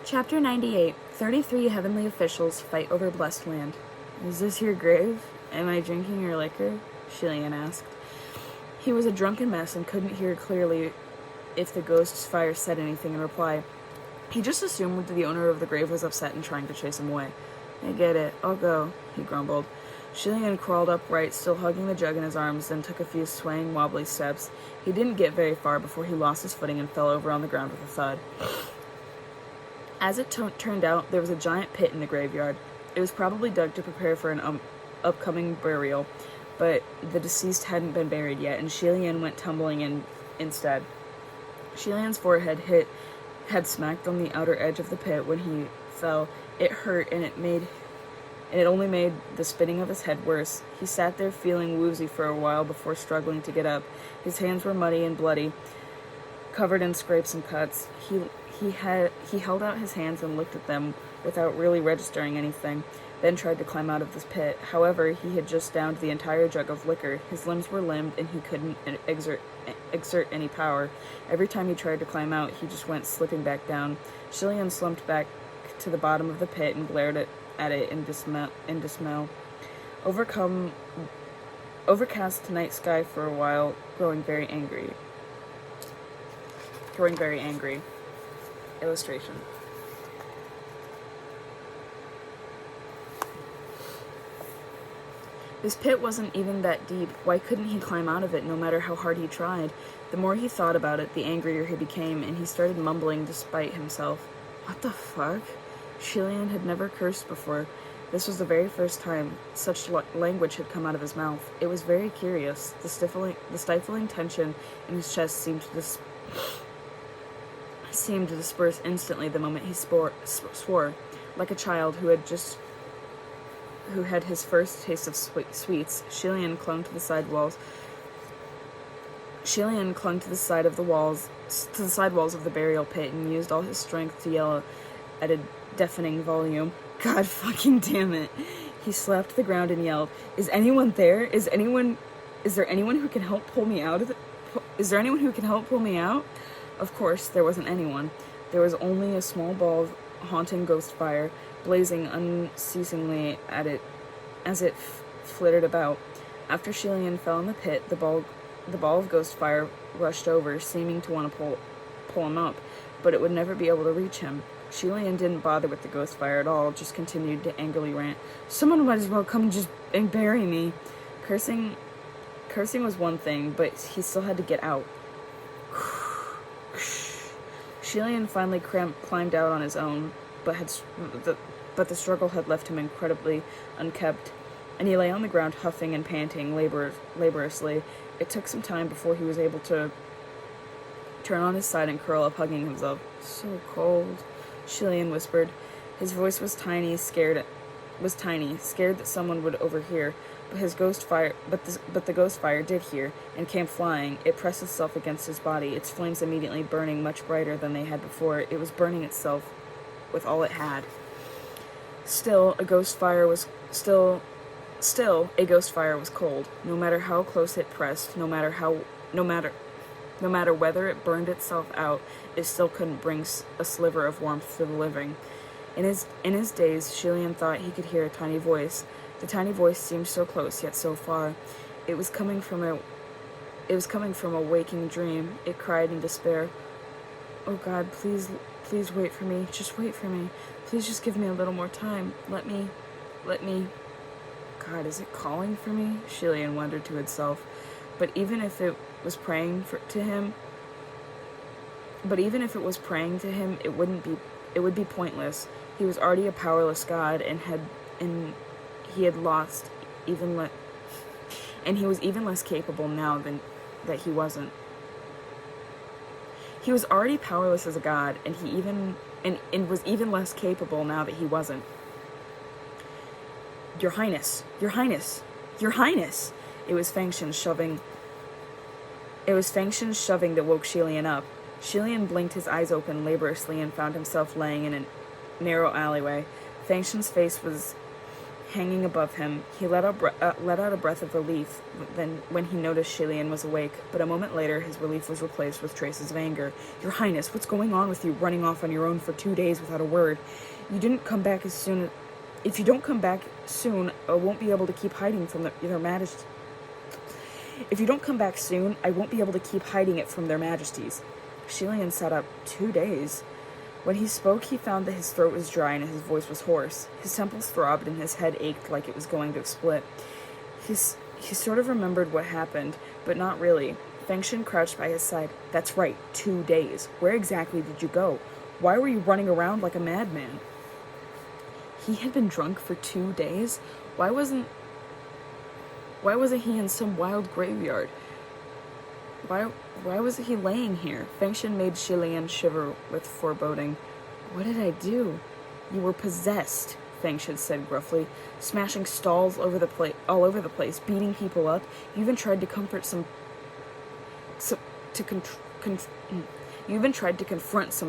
Chapter 98. 33 heavenly officials fight over blessed land. Is this your grave? Am I drinking your liquor? Shillian asked. He was a drunken mess and couldn't hear clearly if the ghost's fire said anything in reply. He just assumed the owner of the grave was upset and trying to chase him away. I get it. I'll go, he grumbled. Shillian crawled upright, still hugging the jug in his arms, then took a few swaying, wobbly steps. He didn't get very far before he lost his footing and fell over on the ground with a thud. As it turned out, there was a giant pit in the graveyard. It was probably dug to prepare for an upcoming burial, but the deceased hadn't been buried yet, and Shillian went tumbling in instead. Shillian's forehead had smacked on the outer edge of the pit when he fell. It hurt, and it only made the spinning of his head worse. He sat there feeling woozy for a while before struggling to get up. His hands were muddy and bloody, covered in scrapes and cuts. He held out his hands and looked at them without really registering anything, then tried to climb out of this pit. However, he had just downed the entire jug of liquor. His limbs were limbed, and he couldn't exert any power. Every time he tried to climb out, he just went slipping back down. Shillian slumped back to the bottom of the pit and glared at it in dismay. Overcast night sky for a while, growing very angry. Illustration. This pit wasn't even that deep. Why couldn't he climb out of it, no matter how hard he tried? The more he thought about it, the angrier he became, and he started mumbling despite himself. What the fuck? Shillian had never cursed before. This was the very first time such language had come out of his mouth. It was very curious. The stifling tension in his chest seemed to disperse instantly the moment he swore, like a child who had his first taste of sweets. Shillian clung to the side walls of the burial pit and used all his strength to yell at a deafening volume. God fucking damn it. He slapped the ground and yelled, Is anyone there? Is there anyone who can help pull me out? Is there anyone who can help pull me out? Of course, there wasn't anyone. There was only a small ball of haunting ghost fire, blazing unceasingly at it as it flittered about. After Shillian fell in the pit, the ball of ghost fire rushed over, seeming to want to pull him up, but it would never be able to reach him. Shillian didn't bother with the ghost fire at all, just continued to angrily rant. Someone might as well come and bury me. Cursing was one thing, but he still had to get out. Shillian finally climbed out on his own, but the struggle had left him incredibly unkempt, and he lay on the ground huffing and panting laboriously. It took some time before he was able to turn on his side and curl up, hugging himself. So cold, Shillian whispered. His voice was tiny, scared that someone would overhear. But the ghost fire did hear, and came flying. It pressed itself against his body, its flames immediately burning much brighter than they had before. It was burning itself with all it had. Still, a ghost fire was cold. No matter how close it pressed, no matter whether it burned itself out, it still couldn't bring a sliver of warmth to the living. In his daze, Shillian thought he could hear a tiny voice. The tiny voice seemed so close, yet so far. It was coming from a waking dream. It cried in despair. Oh God, please wait for me. Just wait for me. Please just give me a little more time. Let me. God, is it calling for me? Shillian wondered to itself. But even if it was praying to him, it would be pointless. He was already a powerless god, and he was even less capable now than that he wasn't. He was already powerless as a god, and was even less capable now that he wasn't. Your Highness, Your Highness, Your Highness! It was Fangshan shoving that woke Shillian up. Shillian blinked his eyes open laboriously and found himself laying in a narrow alleyway. Fangshan's face was hanging above him. He let out a breath of relief when he noticed Shilian was awake, but a moment later his relief was replaced with traces of anger. Your Highness, what's going on with you, running off on your own for 2 days without a word? You didn't come back as soon... If you don't come back soon, I won't be able to keep hiding from their majesty. If you don't come back soon, I won't be able to keep hiding it from their majesties. Shilian sat up. 2 days. When he spoke, he found that his throat was dry and his voice was hoarse. His temples throbbed and his head ached like it was going to split. He sort of remembered what happened, but not really. Fengshen crouched by his side. That's right, 2 days. Where exactly did you go? Why were you running around like a madman? He had been drunk for 2 days? Why wasn't he in some wild graveyard? Why wasn't he laying here? Fengshen made Shilian shiver with foreboding. What did I do? You were possessed, Fengshen said gruffly, smashing stalls all over the place, beating people up. You even tried to confront some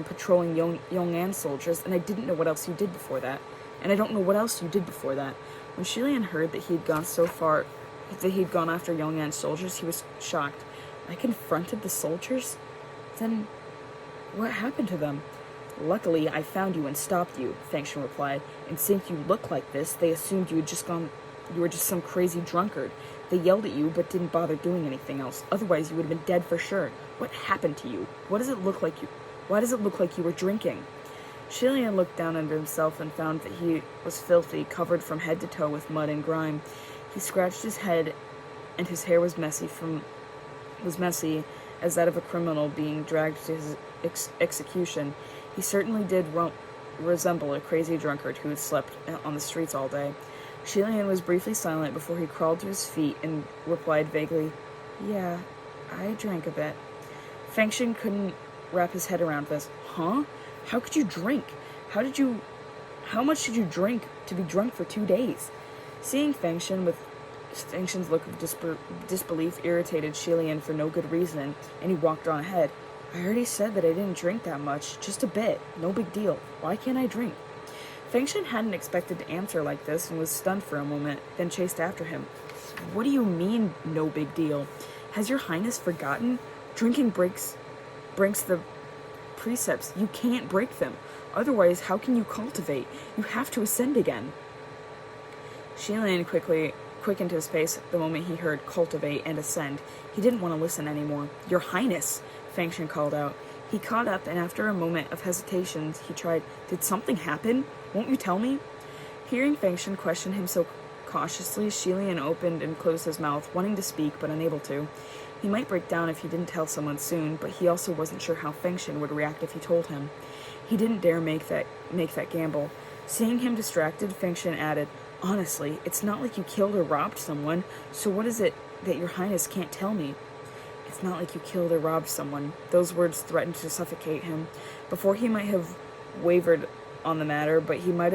patrolling Yong'an soldiers, and I didn't know what else you did before that. And I don't know what else you did before that. When Shilian heard that he'd gone so far, that he'd gone after Yong'an soldiers, he was shocked. I confronted the soldiers? Then what happened to them? Luckily, I found you and stopped you, Fengshen replied. And since you look like this, they assumed you were just some crazy drunkard. They yelled at you, but didn't bother doing anything else. Otherwise, you would have been dead for sure. What happened to you? Why does it look like you were drinking? Shilian looked down under himself and found that he was filthy, covered from head to toe with mud and grime. He scratched his head, and his hair was messy as that of a criminal being dragged to his execution. He certainly did resemble a crazy drunkard who had slept on the streets all day. Shilian was briefly silent before he crawled to his feet and replied vaguely, Yeah, I drank a bit. Fengshen couldn't wrap his head around this. Huh? How could you drink? How much did you drink to be drunk for 2 days? Seeing Fengshen's look of disbelief irritated Shilian for no good reason, and he walked on ahead. I already said that I didn't drink that much. Just a bit. No big deal. Why can't I drink? Fengshen hadn't expected to answer like this and was stunned for a moment, then chased after him. What do you mean, no big deal? Has your Highness forgotten? Drinking breaks the precepts. You can't break them. Otherwise, how can you cultivate? You have to ascend again. Shilian quickened his pace the moment he heard cultivate and ascend. He didn't want to listen anymore. Your Highness, Fengshen called out. He caught up, and after a moment of hesitation, he tried, Did something happen? Won't you tell me? Hearing Fengshen question him so cautiously, Shilian opened and closed his mouth, wanting to speak but unable to. He might break down if he didn't tell someone soon, but he also wasn't sure how Fengshen would react if he told him. He didn't dare make that gamble. Seeing him distracted, Fengshen added, Honestly, it's not like you killed or robbed someone, so what is it that your Highness can't tell me? It's not like you killed or robbed someone. Those words threatened to suffocate him. Before he might have wavered on the matter. He might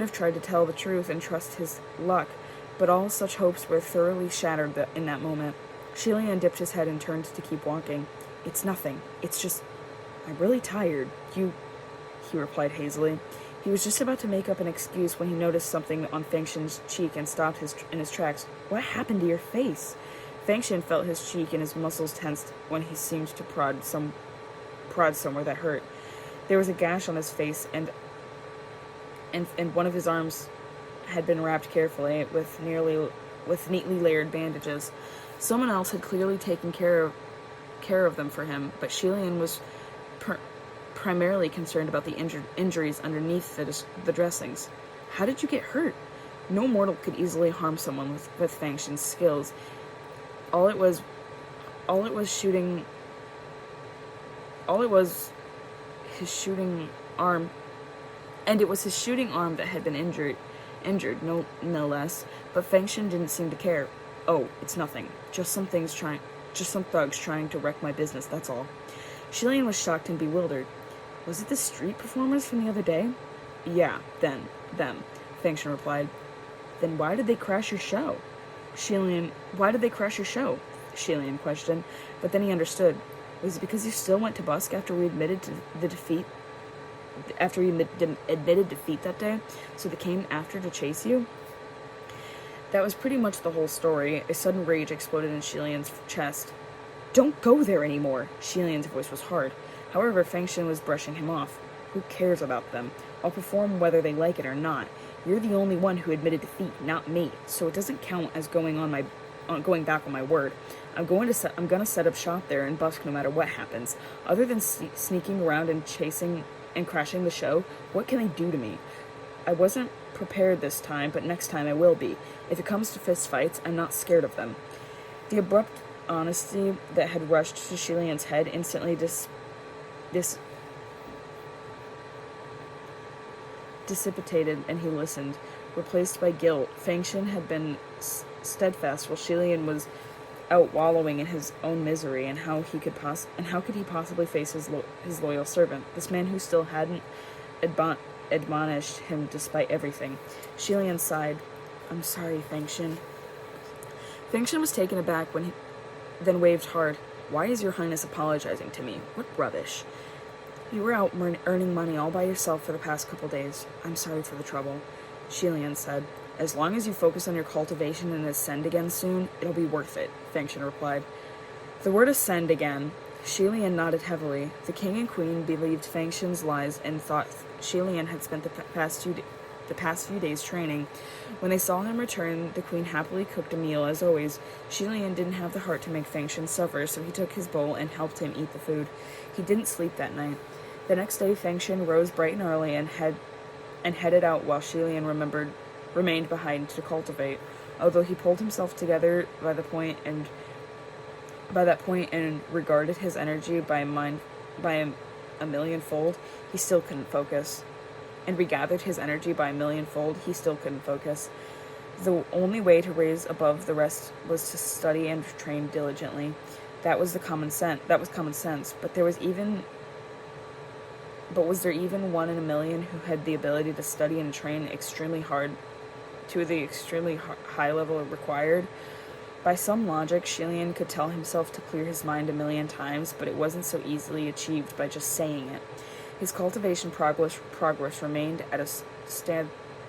have tried to tell the truth and trust his luck, but all such hopes were thoroughly shattered in that moment. Shilian dipped his head and turned to keep walking. It's nothing. It's just... I'm really tired. He replied hazily. He was just about to make up an excuse when he noticed something on Fengshen's cheek and stopped in his tracks. What happened to your face? Fengshen felt his cheek and his muscles tensed when he seemed to prod somewhere that hurt. There was a gash on his face, and one of his arms had been wrapped carefully with neatly layered bandages. Someone else had clearly taken care of them for him, but Shilian was primarily concerned about the injuries underneath the dressings. How did you get hurt? No mortal could easily harm someone with Fengshen's skills. All it was his shooting arm, and it was his shooting arm that had been injured, no less. But Fengshen didn't seem to care. Oh, it's nothing. Just some thugs trying to wreck my business. That's all. Shilian was shocked and bewildered. Was it the street performers from the other day? Yeah, them, Fengshen replied. Then why did they crash your show? Why did they crash your show? Shilian questioned, but then he understood. Was it because you still went to busk after we admitted to the defeat admitted defeat that day, so they came after to chase you? That was pretty much the whole story. A sudden rage exploded in Shilian's chest. Don't go there anymore! Shilian's voice was hard. However, Fengshen was brushing him off. Who cares about them? I'll perform whether they like it or not. You're the only one who admitted defeat, not me, so it doesn't count as going back on my word. I'm gonna set up shop there and busk no matter what happens. Other than sneaking around and chasing and crashing the show, what can they do to me? I wasn't prepared this time, but next time I will be. If it comes to fist fights, I'm not scared of them. The abrupt honesty that had rushed to Shilian's head instantly dissipated, and he listened, replaced by guilt. Fengshen had been steadfast while Shilian was out wallowing in his own misery, and how could he possibly face his loyal servant, this man who still hadn't admonished him despite everything? Shilian sighed. I'm sorry, Fengshen. Fengshen was taken aback then waved hard. Why is your highness apologizing to me? What rubbish. You were out earning money all by yourself for the past couple days. I'm sorry for the trouble. Shilian said. As long as you focus on your cultivation and ascend again soon, it'll be worth it, Fengshen replied. The word ascend again. Shilian nodded heavily. The king and queen believed Fengshen's lies and thought Shilian had spent the past few days training. When they saw him return, the queen happily cooked a meal as always. Shilian didn't have the heart to make Fengshen suffer, so he took his bowl and helped him eat the food. He didn't sleep that night. The next day, Fengshen rose bright and early and headed out while Shilian remained behind to cultivate. Although he pulled himself together by that point and regarded his energy by a millionfold, he still couldn't focus. And regathered his energy by a millionfold, he still couldn't focus. The only way to raise above the rest was to study and train diligently. That was common sense. But was there even one in a million who had the ability to study and train extremely hard to the extremely high level required? By some logic, Shilian could tell himself to clear his mind a million times, but it wasn't so easily achieved by just saying it. His cultivation progress remained at a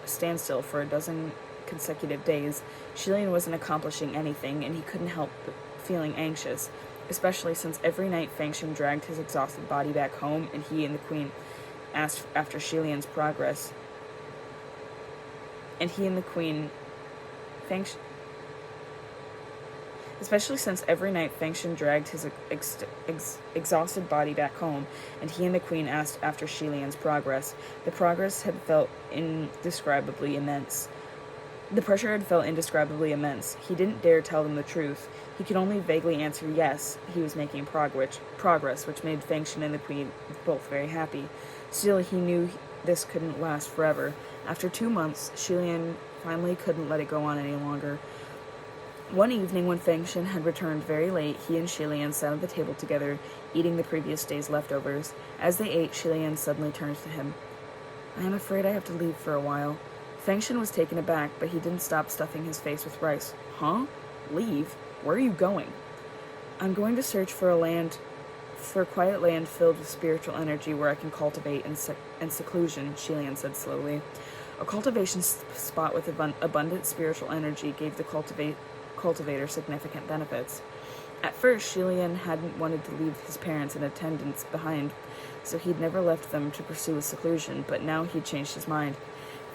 standstill for a dozen consecutive days. Shilian wasn't accomplishing anything, and he couldn't help but feeling anxious, especially since every night Fengshen dragged his exhausted body back home, and he and the queen asked after Shilian's progress. Especially since every night Fengshen dragged his exhausted body back home, and he and the queen asked after Shilian's progress. The progress had felt indescribably immense. The pressure had felt indescribably immense. He didn't dare tell them the truth. He could only vaguely answer yes, he was making progress, which made Fengshen and the queen both very happy. Still, he knew this couldn't last forever. After 2 months, Shilian finally couldn't let it go on any longer. One evening when Fengshen had returned very late, he and Shilian sat at the table together, eating the previous day's leftovers. As they ate, Shilian suddenly turned to him. I am afraid I have to leave for a while. Fengshen was taken aback, but he didn't stop stuffing his face with rice. Huh? Leave? Where are you going? I'm going to search for a quiet land filled with spiritual energy where I can cultivate in seclusion, Shilian said slowly. A cultivation spot with abundant spiritual energy gave the cultivator significant benefits. At first, Shilian hadn't wanted to leave his parents and attendants behind, so he'd never left them to pursue a seclusion, but now he'd changed his mind.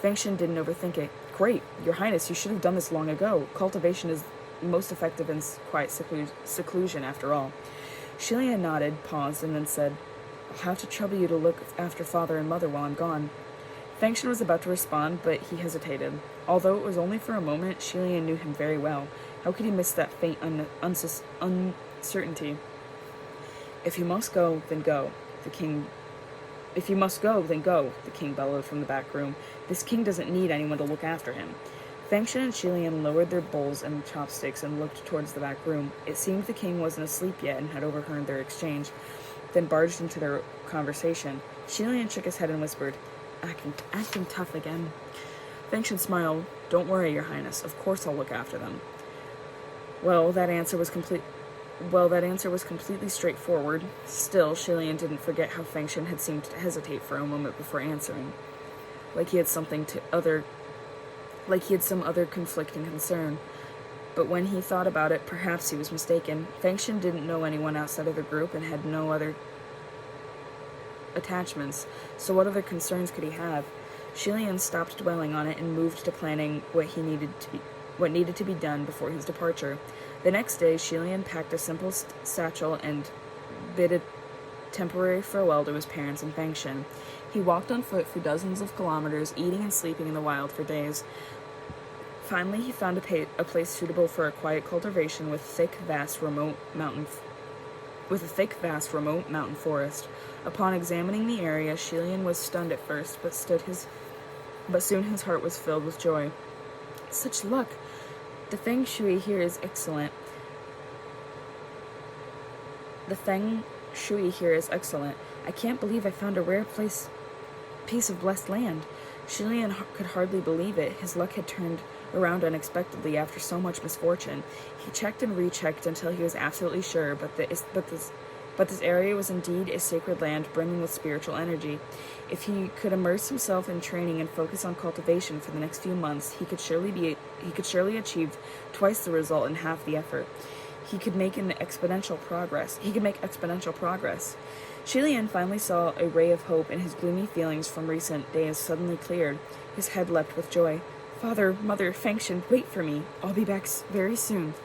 Fengshen didn't overthink it. Great, Your Highness, you should have done this long ago. Cultivation is most effective in quiet seclusion, after all. Shilian nodded, paused, and then said, I'll have to trouble you to look after father and mother while I'm gone. Fengshen was about to respond, but he hesitated. Although it was only for a moment, Shilian knew him very well. How could he miss that faint uncertainty? If you must go, then go, the king bellowed from the back room. This king doesn't need anyone to look after him. Fengshen and Shilian lowered their bowls and chopsticks and looked towards the back room. It seemed the king wasn't asleep yet and had overheard their exchange, then barged into their conversation. Shilian shook his head and whispered, Acting tough again. Fengshen smiled. Don't worry, Your Highness. Of course I'll look after them. Well, that answer was complete. Well, that answer was completely straightforward. Still, Shilian didn't forget how Fengshen had seemed to hesitate for a moment before answering, like he had some other conflicting concern. But when he thought about it, perhaps he was mistaken. Fengshen didn't know anyone outside of the group and had no other attachments, so what other concerns could he have? Shilian stopped dwelling on it and moved to planning what needed to be done before his departure. The next day, Shilian packed a simple satchel and bid a temporary farewell to his parents in Fengshen. He walked on foot for dozens of kilometers, eating and sleeping in the wild for days. Finally, he found a place suitable for a quiet cultivation with a thick, vast, remote mountain forest. Upon examining the area, Shilian was stunned at first, but soon his heart was filled with joy. Such luck! The feng shui here is excellent. I can't believe I found a rare piece of blessed land. Shilian could hardly believe it. His luck had turned around unexpectedly after so much misfortune. He checked and rechecked until he was absolutely sure, but this area was indeed a sacred land brimming with spiritual energy. If he could immerse himself in training and focus on cultivation for the next few months, he could surely achieve twice the result in half the effort. He could make exponential progress. Shilian finally saw a ray of hope, and his gloomy feelings from recent days suddenly cleared. His head leapt with joy. Father, Mother, Fengshen, wait for me. I'll be back very soon.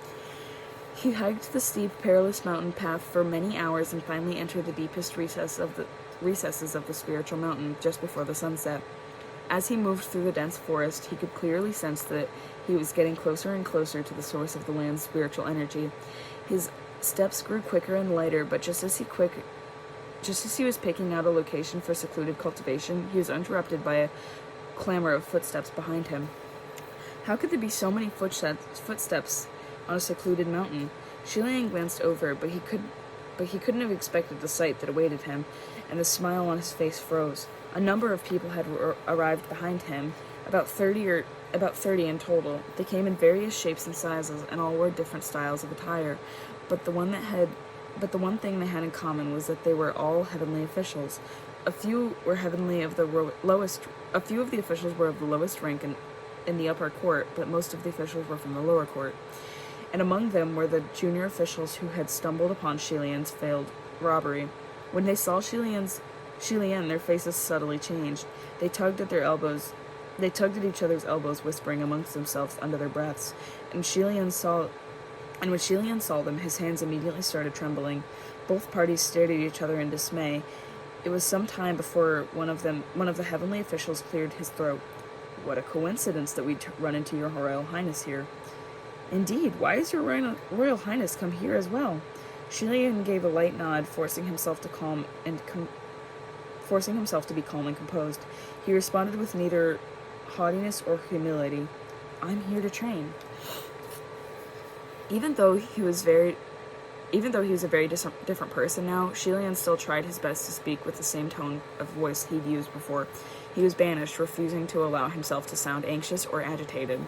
He hiked the steep, perilous mountain path for many hours and finally entered the deepest recesses of the spiritual mountain just before the sunset. As he moved through the dense forest, he could clearly sense that he was getting closer and closer to the source of the land's spiritual energy. His steps grew quicker and lighter, but just as he was picking out a location for secluded cultivation, he was interrupted by a clamor of footsteps behind him. How could there be so many footsteps on a secluded mountain? Shilian glanced over, but he couldn't have expected the sight that awaited him, and the smile on his face froze. A number of people had arrived behind him, about 30 in total. They came in various shapes and sizes, and all wore different styles of attire. But the one thing they had in common was that they were all heavenly officials. A few of the officials were of the lowest rank in the upper court, but most of the officials were from the lower court. And among them were the junior officials who had stumbled upon Shilian's failed robbery. When they saw Shilian, their faces subtly changed. They tugged at each other's elbows, whispering amongst themselves under their breaths. And when Shilian saw them, his hands immediately started trembling. Both parties stared at each other in dismay. It was some time before one of the heavenly officials cleared his throat. What a coincidence that we'd run into your Royal Highness here. Indeed, why has your Royal Highness come here as well? Shilian gave a light nod, forcing himself to be calm and composed. He responded with neither haughtiness or humility. I'm here to train. Even though he was a very different person now, Shilian still tried his best to speak with the same tone of voice he'd used before. He was banished, refusing to allow himself to sound anxious or agitated.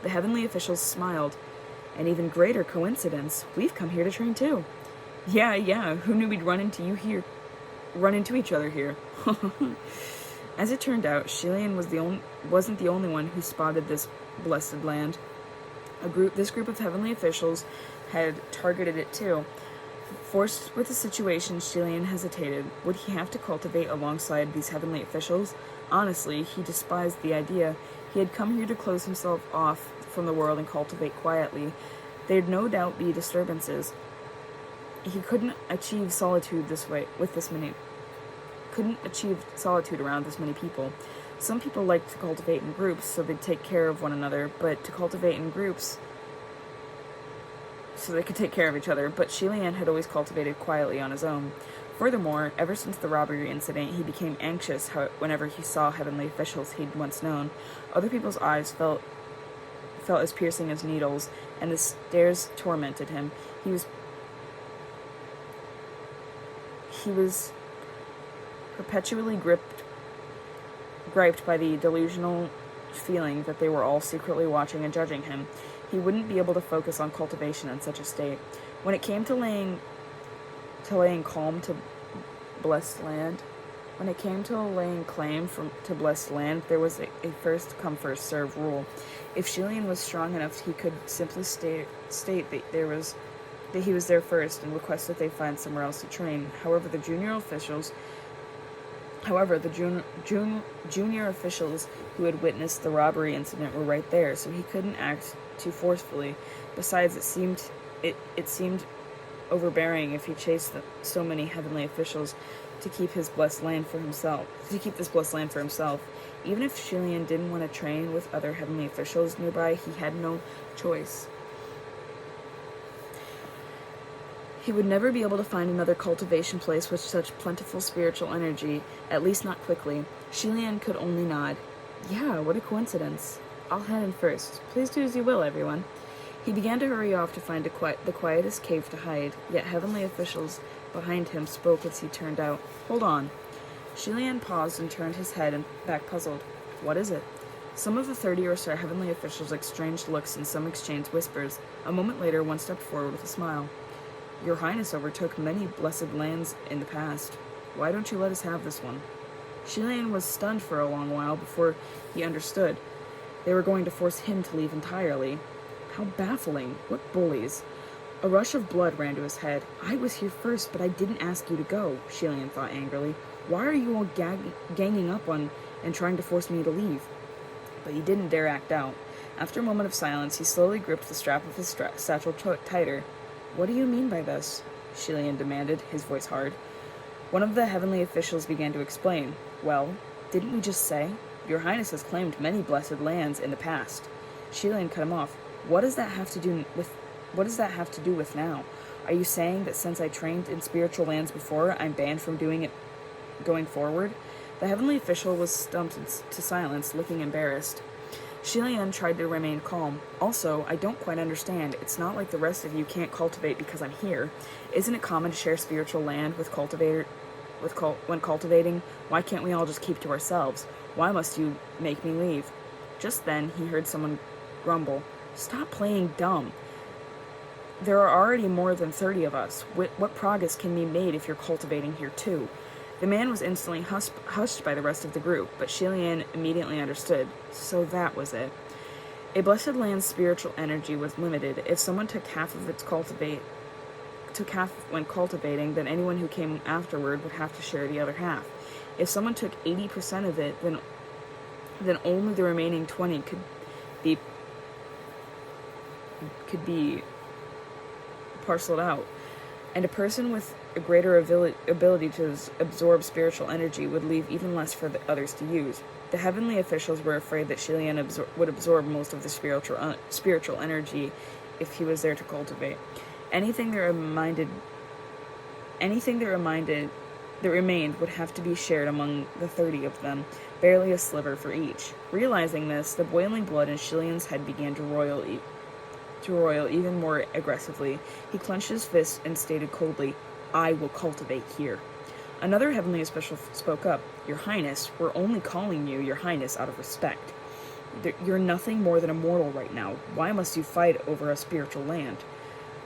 The heavenly officials smiled. An even greater coincidence. We've come here to train too. Yeah, who knew we'd run into each other here? As it turned out, Shilian wasn't the only one who spotted this blessed land. This group of heavenly officials had targeted it too. Forced with the situation, Shilian hesitated. Would he have to cultivate alongside these heavenly officials? Honestly, he despised the idea. He had come here to close himself off from the world and cultivate quietly. There'd no doubt be disturbances. He couldn't achieve solitude around this many people. Some people liked to cultivate in groups, so they'd take care of one another, but to cultivate in groups so they could take care of each other, but Shilian had always cultivated quietly on his own. Furthermore, ever since the robbery incident, he became anxious whenever he saw heavenly officials he'd once known. Other people's eyes felt as piercing as needles, and the stares tormented him. He was perpetually griped by the delusional feeling that they were all secretly watching and judging him. He wouldn't be able to focus on cultivation in such a state. When it came to laying calm to blessed land, when it came to laying claim to blessed land, there was a first come first serve rule. If Shilian was strong enough, he could simply state that he was there first and request that they find somewhere else to train. However, the junior officials who had witnessed the robbery incident were right there, so he couldn't act too forcefully. Besides, it seemed overbearing if he chased so many heavenly officials to keep this blessed land for himself. Even if Shilian didn't want to train with other heavenly officials nearby, he had no choice. He would never be able to find another cultivation place with such plentiful spiritual energy, at least not quickly. Shilian could only nod. Yeah, what a coincidence. I'll head in first. Please do as you will, everyone. He began to hurry off to find the quietest cave to hide, yet heavenly officials behind him spoke as he turned out. Hold on. Shilian paused and turned his head and back puzzled. What is it? Some of the 30 or so heavenly officials exchanged looks and some exchanged whispers. A moment later, one stepped forward with a smile. Your Highness overtook many blessed lands in the past. Why don't you let us have this one? Shilian was stunned for a long while before he understood. They were going to force him to leave entirely. How baffling. What bullies. A rush of blood ran to his head. I was here first, but I didn't ask you to go, Shilian thought angrily. Why are you all ganging up on and trying to force me to leave? But he didn't dare act out. After a moment of silence, he slowly gripped the strap of his satchel tighter. What do you mean by this? Shilian demanded, his voice hard. One of the heavenly officials began to explain. Well, didn't we just say? Your Highness has claimed many blessed lands in the past. Shilian cut him off. What does that have to do with now? Are you saying that since I trained in spiritual lands before, I'm banned from doing it going forward? The heavenly official was stumped to silence, looking embarrassed. Shilian tried to remain calm. Also, I don't quite understand. It's not like the rest of you can't cultivate because I'm here. Isn't it common to share spiritual land when cultivating? Why can't we all just keep to ourselves? Why must you make me leave? Just then, he heard someone grumble. Stop playing dumb. There are already more than 30 of us. What progress can be made if you're cultivating here too? The man was instantly hushed by the rest of the group, but Shilian immediately understood. So that was it. A blessed land's spiritual energy was limited. If someone took half when cultivating, then anyone who came afterward would have to share the other half. If someone took 80% of it, then only the remaining 20 could be parceled out, and a person with a greater ability to absorb spiritual energy would leave even less for the others to use. The heavenly officials were afraid that Shilian would absorb most of the spiritual energy if he was there to cultivate. Anything that remained would have to be shared among the 30 of them, barely a sliver for each. Realizing this, the boiling blood in Shilian's head began to roil even more aggressively. He clenched his fist and stated coldly, I will cultivate here. Another heavenly official spoke up. Your Highness, we're only calling you Your Highness out of respect. You're nothing more than a mortal right now. Why must you fight over a spiritual land?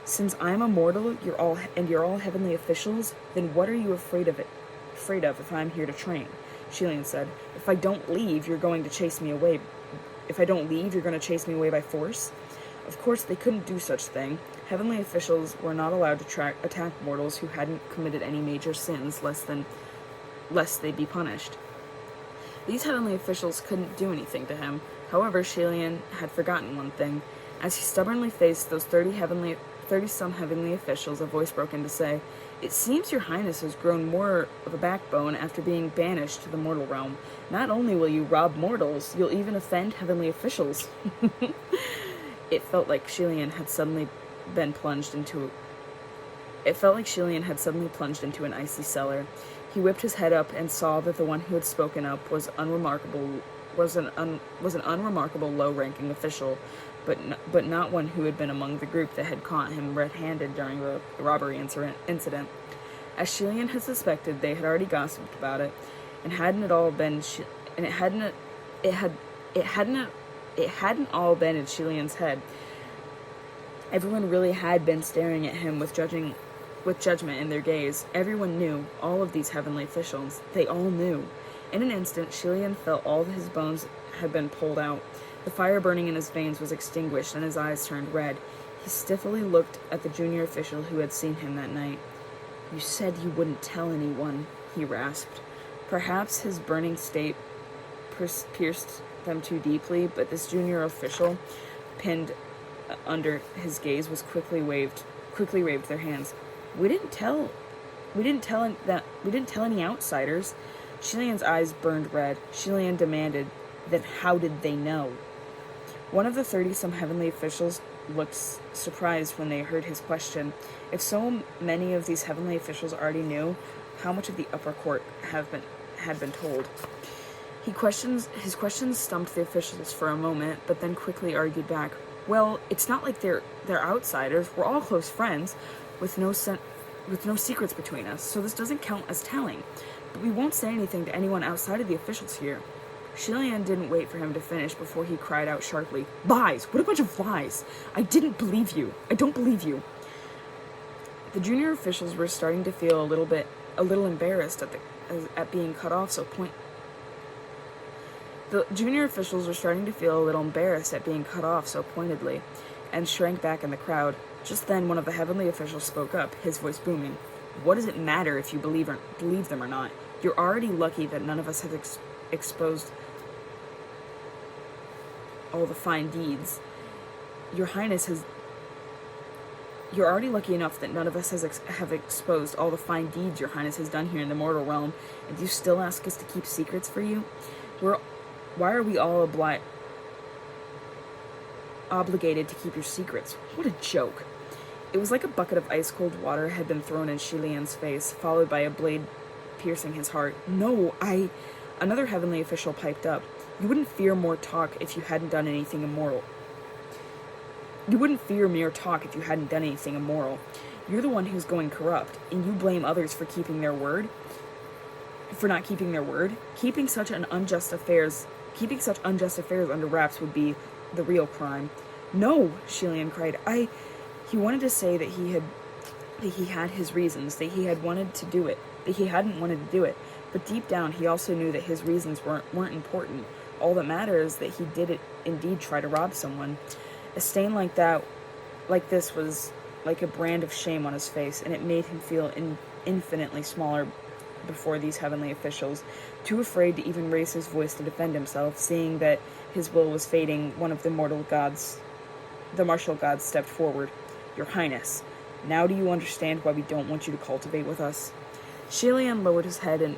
Since I'm a mortal, you're all heavenly officials, then what are you afraid of if I'm here to train? Shilian said, If I don't leave, you're going to chase me away by force? Of course, they couldn't do such thing. Heavenly officials were not allowed to attack mortals who hadn't committed any major sins, lest they be punished. These heavenly officials couldn't do anything to him. However, Shilian had forgotten one thing. As he stubbornly faced those 30-some heavenly officials, a voice broke in to say, It seems your Highness has grown more of a backbone after being banished to the mortal realm. Not only will you rob mortals, you'll even offend heavenly officials. It felt like Shilian had suddenly plunged into an icy cellar. He whipped his head up and saw that the one who had spoken up was an unremarkable low-ranking official, but not one who had been among the group that had caught him red-handed during the robbery incident. As Shilian had suspected, they had already gossiped about it, and it hadn't all been in Shilian's head. Everyone really had been staring at him with judgment in their gaze. Everyone knew, all of these heavenly officials. They all knew. In an instant, Shilian felt all his bones had been pulled out. The fire burning in his veins was extinguished, and his eyes turned red. He stiffly looked at the junior official who had seen him that night. "You said you wouldn't tell anyone," he rasped. Perhaps his burning state pierced them too deeply, but this junior official, pinned under his gaze, was quickly waved their hands. We didn't tell any outsiders." Shilian's eyes burned red. Shilian demanded, "Then how did they know?" One of the 30-some heavenly officials looked surprised when they heard his question. If so many of these heavenly officials already knew, how much of the upper court had been told? His questions stumped the officials for a moment, but then quickly argued back. "Well, it's not like they're outsiders. We're all close friends, with no secrets between us, so this doesn't count as telling. But we won't say anything to anyone outside of the officials here." Shilian didn't wait for him to finish before he cried out sharply, "Lies! What a bunch of lies! I didn't believe you! I don't believe you!" The junior officials were starting to feel a little embarrassed at being cut off so pointedly, and shrank back in the crowd. Just then, one of the heavenly officials spoke up, his voice booming. "What does it matter if you believe them or not? You're already lucky that none of us have exposed all the fine deeds. You're already lucky enough that none of us have exposed all the fine deeds Your Highness has done here in the mortal realm, and you still ask us to keep secrets for you? Why are we all obligated to keep your secrets? What a joke." It was like a bucket of ice-cold water had been thrown in Shilian's face, followed by a blade piercing his heart. Another heavenly official piped up. "You wouldn't fear more talk if you hadn't done anything immoral. You wouldn't fear mere talk if you hadn't done anything immoral. You're the one who's going corrupt, and you blame others for not keeping their word. Keeping such unjust affairs under wraps would be the real crime." "No," Shilian cried. He wanted to say that he had his reasons, that he hadn't wanted to do it, but deep down he also knew that his reasons weren't important. All that mattered is that he did indeed try to rob someone. A stain like this was like a brand of shame on his face, and it made him feel infinitely smaller before these heavenly officials. Too afraid to even raise his voice to defend himself, seeing that his will was fading, one of the martial gods stepped forward. "Your Highness, now do you understand why we don't want you to cultivate with us?" Shilian lowered his head and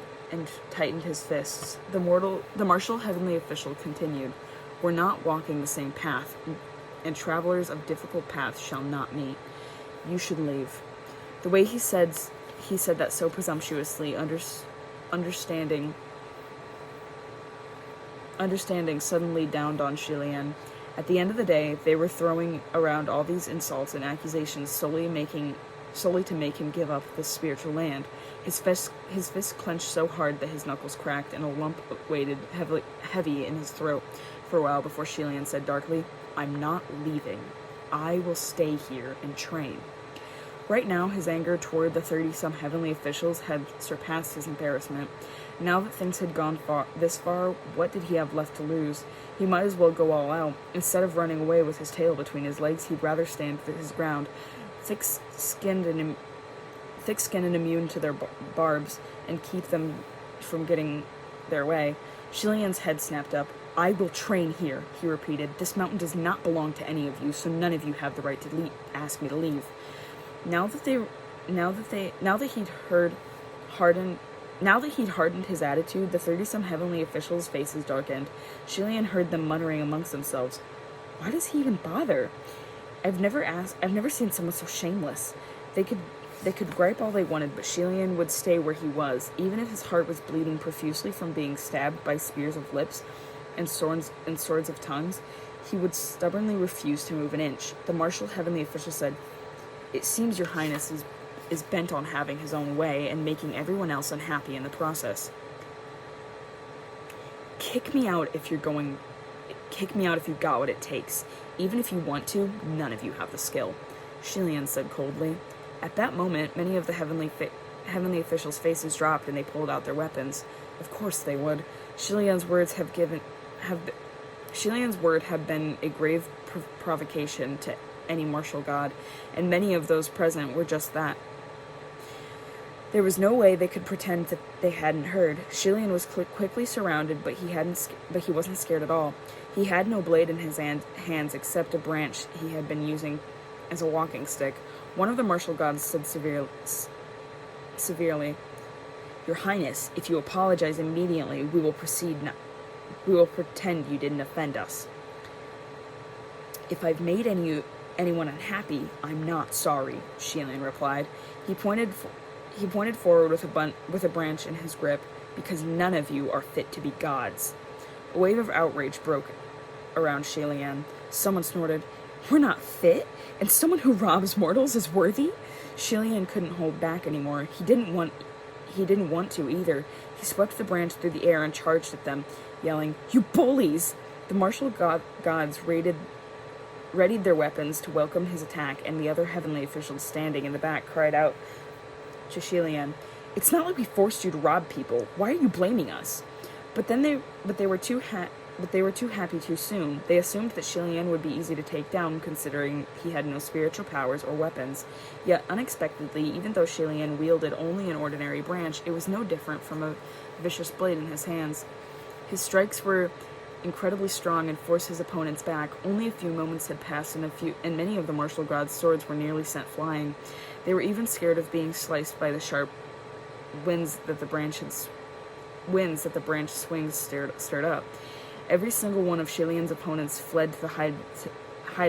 tightened his fists. The martial heavenly official continued, "We're not walking the same path, and travelers of difficult paths shall not meet. You should leave." The way he said that so presumptuously, understanding suddenly dawned on Shilian. At the end of the day, they were throwing around all these insults and accusations solely to make him give up this spiritual land. His fist clenched so hard that his knuckles cracked, and a lump weighed heavy in his throat for a while before Shilian said darkly, "I'm not leaving. I will stay here and train." Right now, his anger toward the 30-some heavenly officials had surpassed his embarrassment. Now that things had gone this far, what did he have left to lose? He might as well go all out. Instead of running away with his tail between his legs, he'd rather stand his ground, thick-skinned and immune to their barbs, and keep them from getting their way. Shilian's head snapped up. "I will train here," he repeated. "This mountain does not belong to any of you, so none of you have the right to ask me to leave." Now that he'd hardened his attitude, the 30-some heavenly officials' faces darkened. Shilian heard them muttering amongst themselves. "Why does he even bother? I've never seen someone so shameless." They could gripe all they wanted, but Shilian would stay where he was, even if his heart was bleeding profusely from being stabbed by spears of lips and swords of tongues. He would stubbornly refuse to move an inch. The martial heavenly official said, "It seems Your Highness is bent on having his own way and making everyone else unhappy in the process. Kick me out if you're going Kick me out if you got what it takes. Even if you want to, none of you have the skill," Shilian said coldly. At that moment, many of the heavenly officials' faces dropped and they pulled out their weapons. Of course they would. Shilian's word had been a grave provocation to any martial god, and many of those present were just that. There was no way they could pretend that they hadn't heard. Shilian was quickly surrounded, but he wasn't scared at all. He had no blade in his hands except a branch he had been using as a walking stick. One of the martial gods said severely, "Your Highness, if you apologize immediately, we will pretend you didn't offend us." "If I've made anyone unhappy, I'm not sorry," Shilian replied. He pointed forward with a branch in his grip. "Because none of you are fit to be gods." A wave of outrage broke around Shilian. Someone snorted, "We're not fit? And someone who robs mortals is worthy?" Shilian couldn't hold back anymore. He didn't want to either. He swept the branch through the air and charged at them, yelling, "You bullies!" The martial gods readied their weapons to welcome his attack, and the other heavenly officials standing in the back cried out to Shilian, "It's not like we forced you to rob people. Why are you blaming us?" But they were too happy too soon. They assumed that Shilian would be easy to take down, considering he had no spiritual powers or weapons. Yet, unexpectedly, even though Shilian wielded only an ordinary branch, it was no different from a vicious blade in his hands. His strikes were incredibly strong and forced his opponents back. Only a few moments had passed, and many of the martial gods' swords were nearly sent flying. They were even scared of being sliced by the sharp winds that the branch swings stirred up. Every single one of Shilian's opponents fled to hide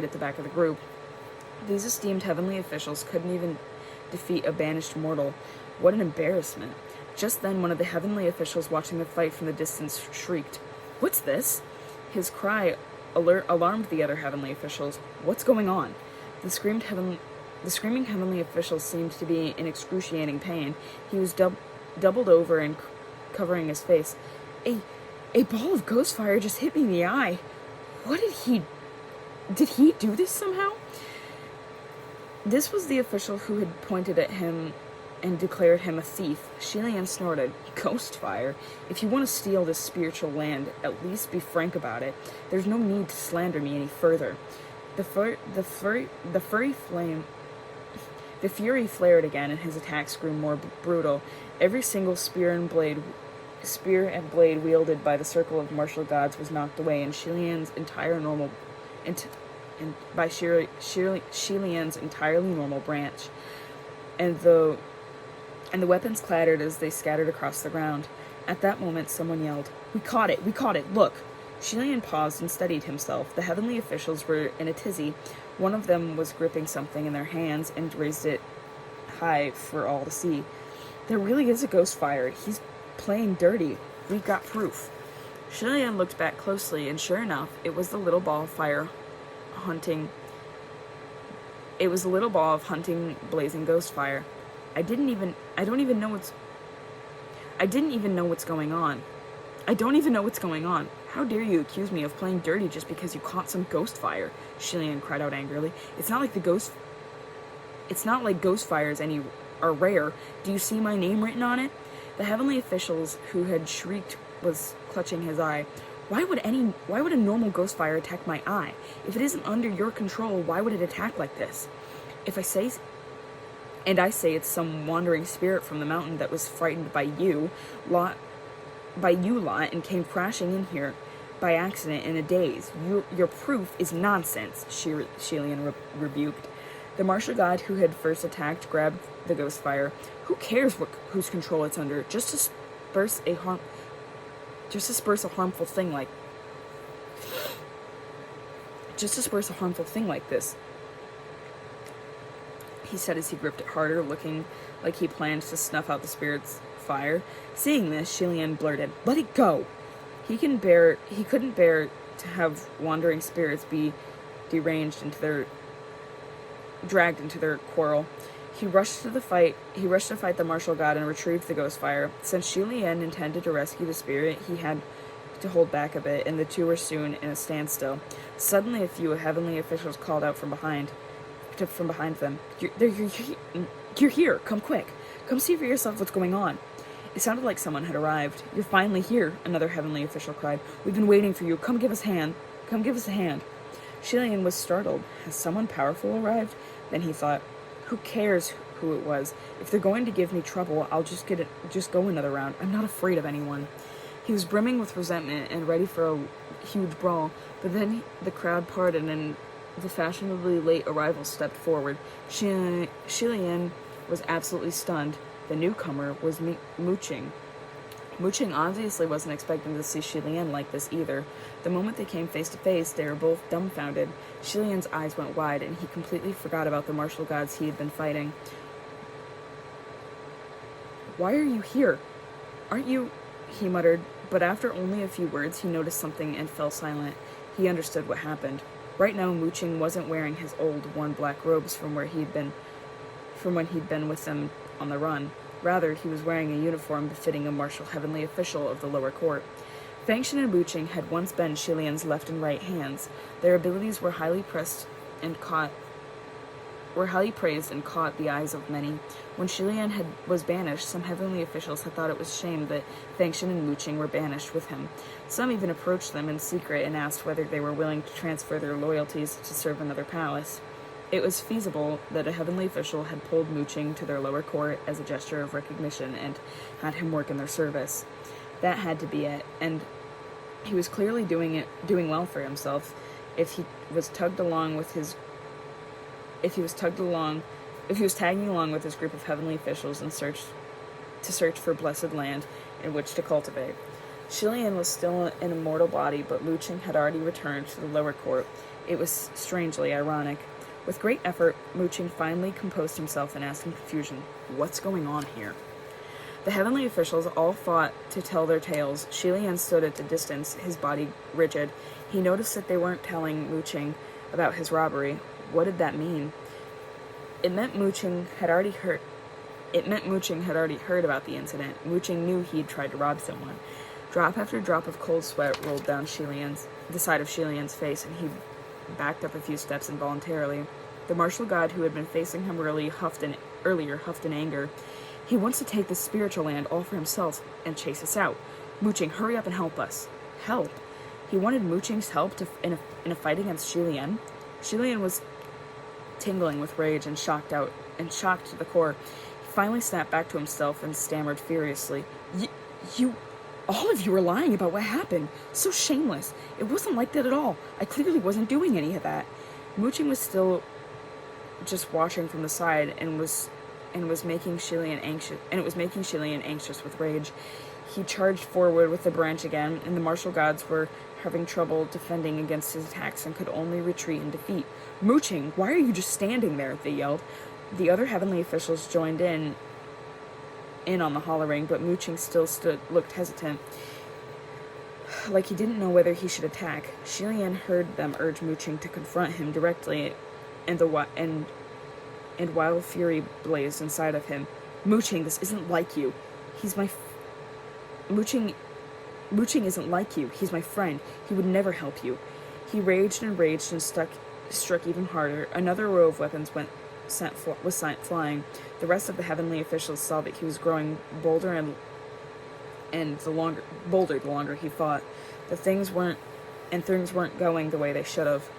at the back of the group. These esteemed heavenly officials couldn't even defeat a banished mortal. What an embarrassment. Just then, one of the heavenly officials watching the fight from the distance shrieked, "What's this?" His cry alarmed the other heavenly officials. "What's going on?" The screaming heavenly official seemed to be in excruciating pain. He was doubled over and covering his face. A ball of ghost fire just hit me in the eye. Did he do this somehow?" This was the official who had pointed at him and declared him a thief. Shilian snorted. "Ghost fire? If you want to steal this spiritual land, at least be frank about it. There's no need to slander me any further." The fury flared again, and his attacks grew more brutal. Every single spear and blade wielded by the circle of martial gods was knocked away, and Shilian's entirely normal branch, and the weapons clattered as they scattered across the ground. At that moment, someone yelled, We caught it, look!" Shilian paused and steadied himself. The heavenly officials were in a tizzy. One of them was gripping something in their hands and raised it high for all to see. "There really is a ghost fire. He's playing dirty. We've got proof." Shilian looked back closely, and sure enough, it was the little ball of hunting blazing ghost fire. I didn't even know what's going on. How dare you accuse me of playing dirty just because you caught some ghost fire?" Shilian cried out angrily. It's not like ghost fires are rare. Do you see my name written on it?" The heavenly officials who had shrieked was clutching his eye. Why would a normal ghost fire attack my eye? If it isn't under your control, why would it attack like this? I say it's some wandering spirit from the mountain that was frightened by you lot, and came crashing in here by accident in a daze. Your proof is nonsense," Shilian rebuked. The martial god who had first attacked grabbed the ghost fire. Who cares whose control it's under? Just disperse a harmful thing like this, he said as he gripped it harder, looking like he planned to snuff out the spirit's fire. Seeing this, Shilian blurted, "Let it go!" He couldn't bear to have wandering spirits be dragged into their quarrel. He rushed to fight the martial god and retrieved the ghost fire. Since Shilian intended to rescue the spirit, he had to hold back a bit, and the two were soon in a standstill. Suddenly, a few heavenly officials called out from behind them. You're here! Come quick! Come see for yourself what's going on!" It sounded like someone had arrived. "You're finally here," another heavenly official cried. "We've been waiting for you. Come give us a hand. Come give us a hand." Shilian was startled. Has someone powerful arrived? Then he thought, who cares who it was? If they're going to give me trouble, I'll just go another round. I'm not afraid of anyone. He was brimming with resentment and ready for a huge brawl, but then the crowd parted and the fashionably late arrival stepped forward. Shilian was absolutely stunned. The newcomer was Mooching. Mooching obviously wasn't expecting to see Shilian like this either. The moment they came face to face, they were both dumbfounded. Shilian's eyes went wide, and he completely forgot about the martial gods he had been fighting. "Why are you here? Aren't you—" he muttered, but after only a few words, he noticed something and fell silent. He understood what happened. Right now, Mooching wasn't wearing his old, worn black robes from when he'd been with them on the run. Rather, he was wearing a uniform befitting a martial heavenly official of the lower court. Fangshan and Mooching had once been Shilian's left and right hands. Their abilities were highly praised and caught the eyes of many. When Shilian was banished, some heavenly officials had thought it was a shame that Fangshan and Mooching were banished with him. Some even approached them in secret and asked whether they were willing to transfer their loyalties to serve another palace. It was feasible that a heavenly official had pulled Mooching to their lower court as a gesture of recognition and had him work in their service. That had to be it, and he was clearly doing well for himself. If he was tagging along with his group of heavenly officials to search for blessed land in which to cultivate. Shilian was still an immortal body, but Mooching had already returned to the lower court. It was strangely ironic. With great effort, Mooching finally composed himself and asked in confusion, "What's going on here?" The heavenly officials all fought to tell their tales. Shilian stood at a distance, his body rigid. He noticed that they weren't telling Mooching about his robbery. What did that mean? It meant Mooching had already heard about the incident. Mooching knew he had tried to rob someone. Drop after drop of cold sweat rolled down the side of Shilian's face, and he backed up a few steps involuntarily. The martial god who had been facing him earlier huffed in anger. "He wants to take the spiritual land all for himself and chase us out. Mooching, hurry up and help us." Help? He wanted Mooching's help in a fight against Shilian? Shilian was tingling with rage and shocked to the core. He finally snapped back to himself and stammered furiously. All of you are lying about what happened. So shameless. It wasn't like that at all. I clearly wasn't doing any of that." Mooching was still just watching from the side and it was making Shilian anxious with rage. He charged forward with the branch again, and the martial gods were having trouble defending against his attacks and could only retreat in defeat. "Mooching, why are you just standing there?" they yelled. The other heavenly officials joined in on the hollering, but Mooching still looked hesitant, like he didn't know whether he should attack. Shilian heard them urge Mooching to confront him directly, and wild fury blazed inside of him. "Mooching, this isn't like you. Mooching isn't like you. He's my friend. He would never help you." He raged and struck even harder. Another row of weapons was sent flying. The rest of the heavenly officials saw that he was growing bolder the longer he fought. Things weren't going the way they should have.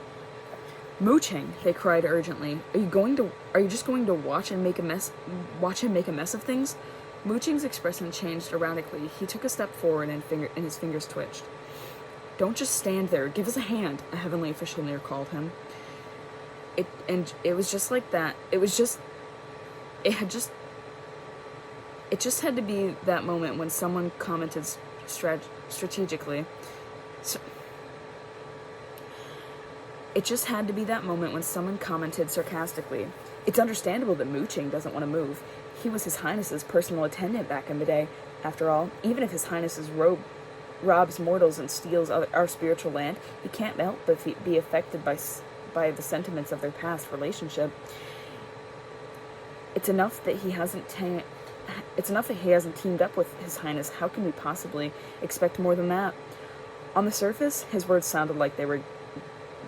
"Mooching," they cried urgently, are you just going to watch him make a mess of things?" Mooching's expression changed erratically. He took a step forward and his fingers twitched. "Don't just stand there. Give us a hand," a heavenly official near called him. It was just like that. It just had to be that moment when someone commented strategically. It just had to be that moment when someone commented sarcastically. "It's understandable that Mooching doesn't want to move. He was His Highness's personal attendant back in the day. After all, even if His Highness's robs mortals and steals our spiritual land, he can't help but be affected by the sentiments of their past relationship. It's enough that he hasn't teamed up with His Highness. How can we possibly expect more than that?" On the surface, his words sounded like they were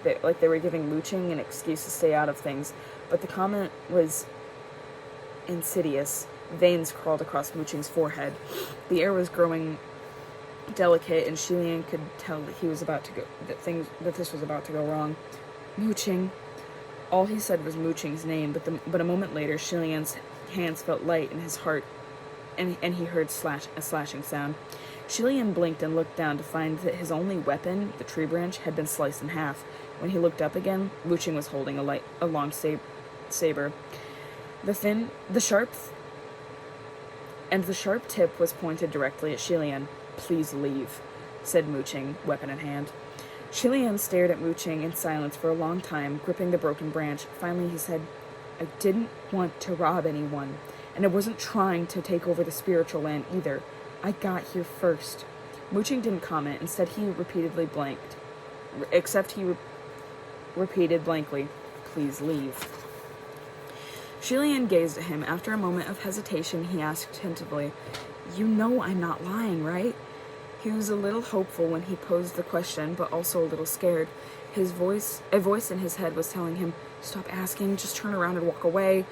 giving Mooching an excuse to stay out of things, but the comment was insidious. Veins crawled across Mooching's forehead. The air was growing delicate, and Shilian could tell that this was about to go wrong. Mooching. All he said was Mooching's name, but a moment later, Shilian's hands felt light in his heart, and he heard a slashing sound. Shilian blinked and looked down to find that his only weapon, the tree branch, had been sliced in half. When he looked up again, Mooching was holding a long saber. The sharp tip was pointed directly at Shilian. "Please leave," said Mooching, weapon in hand. Shilian stared at Mooching in silence for a long time, gripping the broken branch. Finally he said, "I didn't want to rob anyone, and I wasn't trying to take over the spiritual land either. I got here first." Mooching didn't comment. Instead, he repeatedly blanked. Repeated blankly, "Please leave." Shilian gazed at him. After a moment of hesitation, he asked tentatively, "You know I'm not lying, right?" He was a little hopeful when he posed the question, but also a little scared. A voice in his head was telling him, "Stop asking, just turn around and walk away."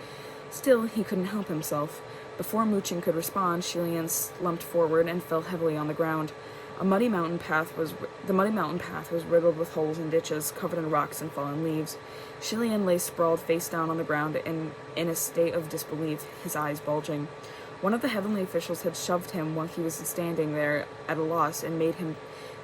Still, he couldn't help himself. Before Mooching could respond, Shilian slumped forward and fell heavily on the ground. The muddy mountain path was riddled with holes and ditches, covered in rocks and fallen leaves. Shilian lay sprawled face down on the ground in a state of disbelief, his eyes bulging. One of the heavenly officials had shoved him while he was standing there at a loss and made him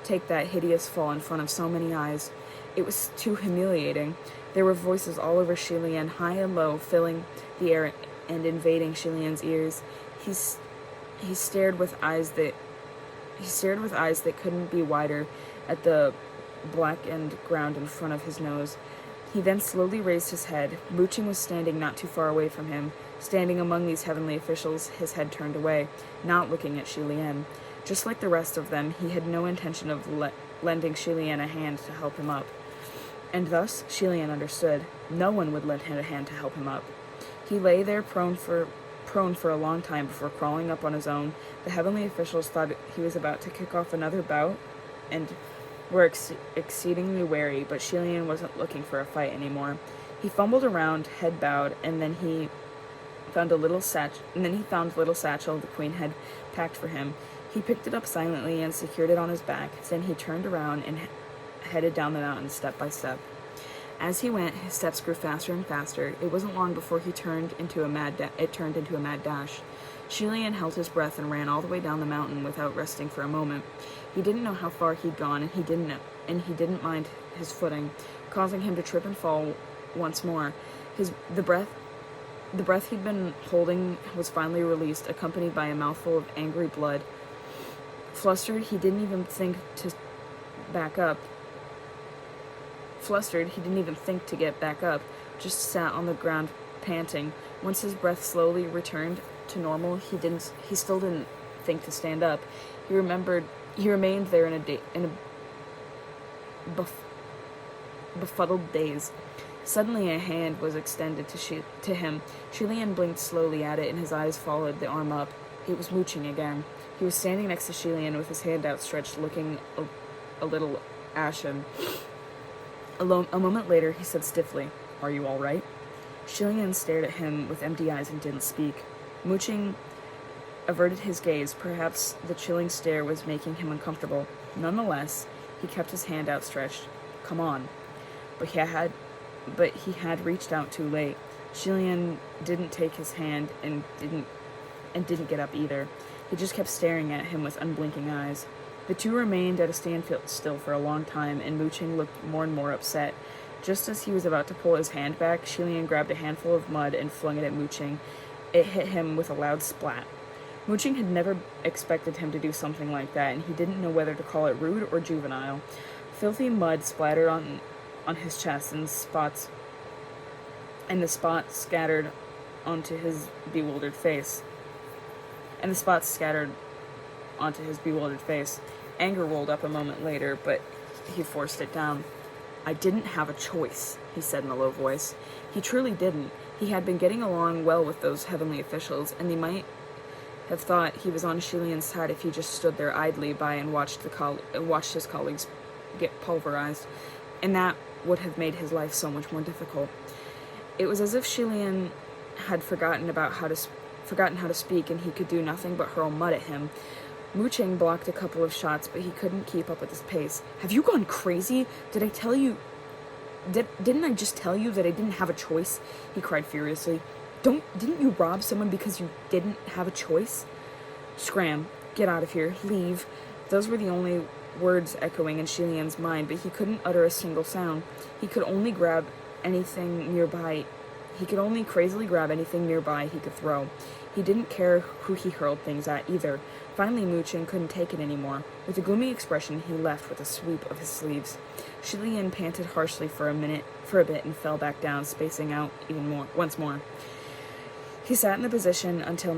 take that hideous fall in front of so many eyes. It was too humiliating. There were voices all over Shilian, high and low, filling the air and invading Shilian's ears. He stared with eyes that couldn't be wider at the blackened ground in front of his nose. He then slowly raised his head. Mooching was standing not too far away from him. Standing among these heavenly officials, his head turned away, not looking at Shilian. Just like the rest of them, he had no intention of lending Shilian a hand to help him up. And thus, Shilian understood. No one would lend him a hand to help him up. He lay there prone for a long time before crawling up on his own. The heavenly officials thought he was about to kick off another bout and were exceedingly wary, but Shilian wasn't looking for a fight anymore. He fumbled around, head bowed, and then he found a little satchel the queen had packed for him. He picked it up silently and secured it on his back. Then he turned around and headed down the mountain step by step. As he went, his steps grew faster and faster. It wasn't long before it turned into a mad dash. Shilian held his breath and ran all the way down the mountain without resting for a moment. He didn't know how far he'd gone, and he didn't mind his footing, causing him to trip and fall once more. The breath he'd been holding was finally released, accompanied by a mouthful of angry blood. Flustered, he didn't even think to get back up, just sat on the ground panting. Once his breath slowly returned to normal, he still didn't think to stand up. He remained there in a befuddled daze. Suddenly a hand was extended to him. Shilian blinked slowly at it, and his eyes followed the arm up. It was Mooching again. He was standing next to Shilian with his hand outstretched, looking a little ashen. A moment later, he said stiffly, "Are you all right?" Shilian stared at him with empty eyes and didn't speak. Mooching averted his gaze. Perhaps the chilling stare was making him uncomfortable. Nonetheless, he kept his hand outstretched. "Come on." But he had reached out too late. Shilian didn't take his hand and didn't get up either. He just kept staring at him with unblinking eyes. The two remained at a standstill for a long time, and Mooching looked more and more upset. Just as he was about to pull his hand back, Shilian grabbed a handful of mud and flung it at Mooching. It hit him with a loud splat. Mooching had never expected him to do something like that, and he didn't know whether to call it rude or juvenile. Filthy mud splattered on his chest, and the spots scattered onto his bewildered face. Anger rolled up a moment later, but he forced it down. "I didn't have a choice," he said in a low voice. He truly didn't. He had been getting along well with those heavenly officials, and have thought he was on Shilian's side if he just stood there idly by and watched his colleagues get pulverized, and that would have made his life so much more difficult. It was as if Shilian had forgotten how to speak, and he could do nothing but hurl mud at him. Mooching blocked a couple of shots, but he couldn't keep up with his pace. "Have you gone crazy? Didn't I just tell you that I didn't have a choice?" he cried furiously. Didn't you rob someone because you didn't have a choice? "Scram, get out of here, leave." Those were the only words echoing in Shilian's mind, but he couldn't utter a single sound. He could only grab anything nearby. He could only crazily grab anything nearby he could throw. He didn't care who he hurled things at either. Finally, Mooching couldn't take it anymore. With a gloomy expression, he left with a sweep of his sleeves. Shilian panted harshly for a bit, and fell back down, spacing out once more. He sat in that position until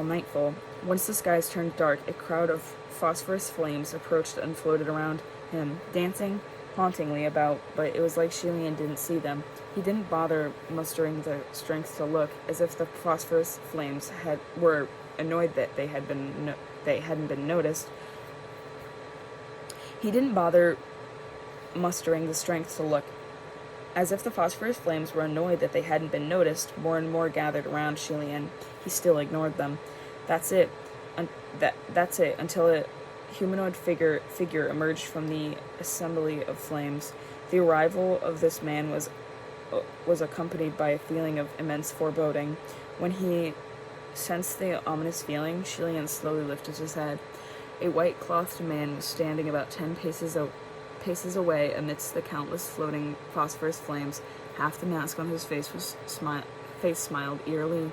nightfall. Once the skies turned dark, a crowd of phosphorus flames approached and floated around him, dancing hauntingly about, but it was like Shilian didn't see them. He didn't bother mustering the strength to look, as if the phosphorus flames were annoyed that they hadn't been noticed. He didn't bother mustering the strength to look, as if the phosphorus flames were annoyed that they hadn't been noticed. More and more gathered around Shilian. He still ignored them. That's it, until a humanoid figure emerged from the assembly of flames. The arrival of this man was accompanied by a feeling of immense foreboding. When he sensed the ominous feeling, Shilian slowly lifted his head. A white-clothed man was standing about 10 paces away amidst the countless floating phosphorus flames. Half the mask on his face smiled eerily.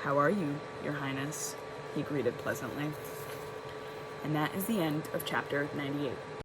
"How are you, Your Highness?" he greeted pleasantly. And that is the end of chapter 98.